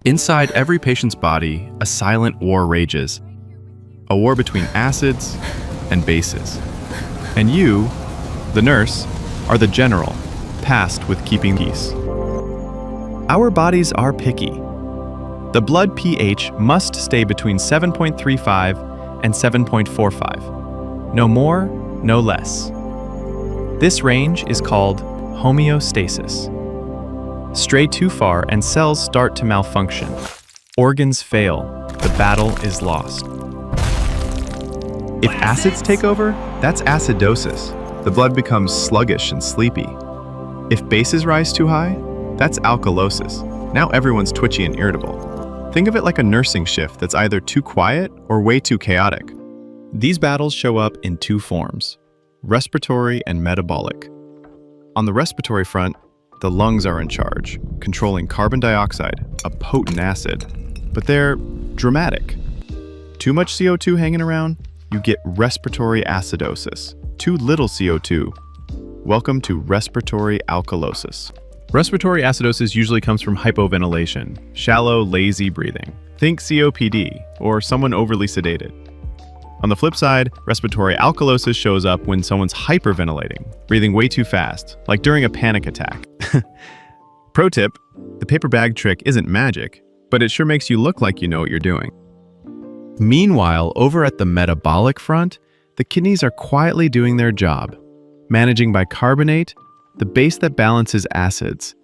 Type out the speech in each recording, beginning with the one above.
Inside every patient's body, a silent war rages. A war between acids and bases. And you, the nurse, are the general, tasked with keeping peace. Our bodies are picky. The blood pH must stay between 7.35 and 7.45. No more, no less. This range is called homeostasis. Stray too far and cells start to malfunction. Organs fail. The battle is lost. If acids take over, that's acidosis. The blood becomes sluggish and sleepy. If bases rise too high, that's alkalosis. Now everyone's twitchy and irritable. Think of it like a nursing shift that's either too quiet or way too chaotic. These battles show up in two forms: respiratory and metabolic. On the respiratory front, the lungs are in charge, controlling carbon dioxide, a potent acid. But they're dramatic. Too much CO2 hanging around, you get respiratory acidosis. Too little CO2. Welcome to respiratory alkalosis. Respiratory acidosis usually comes from hypoventilation, shallow, lazy breathing. Think COPD, or someone overly sedated. On the flip side, respiratory alkalosis shows up when someone's hyperventilating, breathing way too fast, like during a panic attack. Pro tip, the paper bag trick isn't magic, but it sure makes you look like you know what you're doing. Meanwhile, over at the metabolic front, the kidneys are quietly doing their job, managing bicarbonate, the base that balances acids.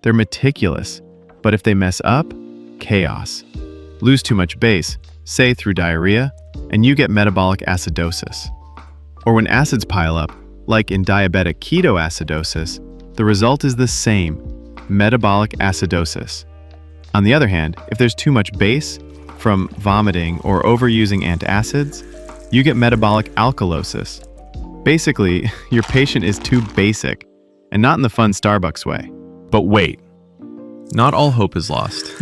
They're meticulous, but if they mess up, chaos. Lose too much base, say through diarrhea, and you get metabolic acidosis. Or when acids pile up, like in diabetic ketoacidosis, the result is the same, metabolic acidosis. On the other hand, if there's too much base, from vomiting or overusing antacids, you get metabolic alkalosis. Basically, your patient is too basic, and not in the fun Starbucks way. But wait, not all hope is lost.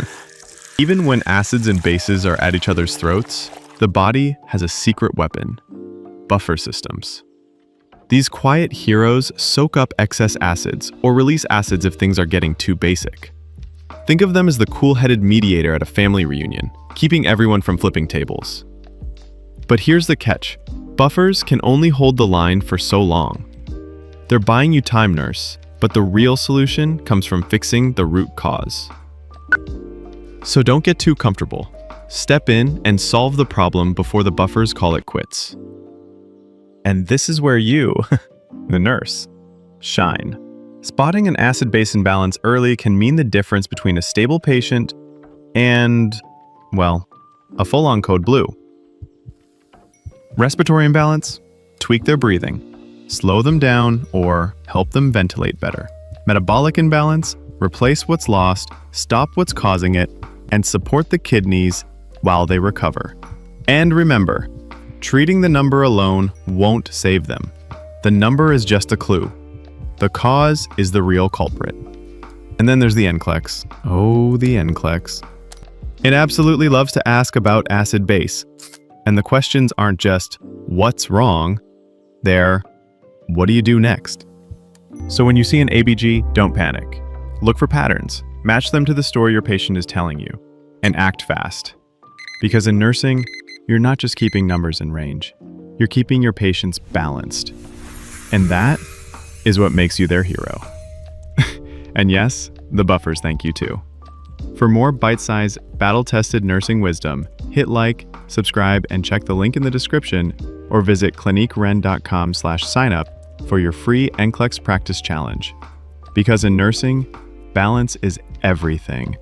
Even when acids and bases are at each other's throats, the body has a secret weapon: buffer systems. These quiet heroes soak up excess acids or release acids if things are getting too basic. Think of them as the cool-headed mediator at a family reunion, keeping everyone from flipping tables. But here's the catch. Buffers can only hold the line for so long. They're buying you time, nurse, but the real solution comes from fixing the root cause. So don't get too comfortable. Step in and solve the problem before the buffers call it quits. And this is where you, the nurse, shine. Spotting an acid-base imbalance early can mean the difference between a stable patient and, well, a full-on code blue. Respiratory imbalance? Tweak their breathing. Slow them down or help them ventilate better. Metabolic imbalance? Replace what's lost, stop what's causing it, and support the kidneys while they recover. And remember, treating the number alone won't save them. The number is just a clue. The cause is the real culprit. And then there's the NCLEX. Oh, the NCLEX. It absolutely loves to ask about acid base. And the questions aren't just, what's wrong? They're, what do you do next? So when you see an ABG, don't panic. Look for patterns. Match them to the story your patient is telling you. And act fast. Because in nursing, you're not just keeping numbers in range. You're keeping your patients balanced. And that is what makes you their hero. And yes, the buffers thank you too. For more bite-sized, battle-tested nursing wisdom, hit like, subscribe, and check the link in the description, or visit cliniqueren.com/signup for your free NCLEX practice challenge. Because in nursing, balance is everything.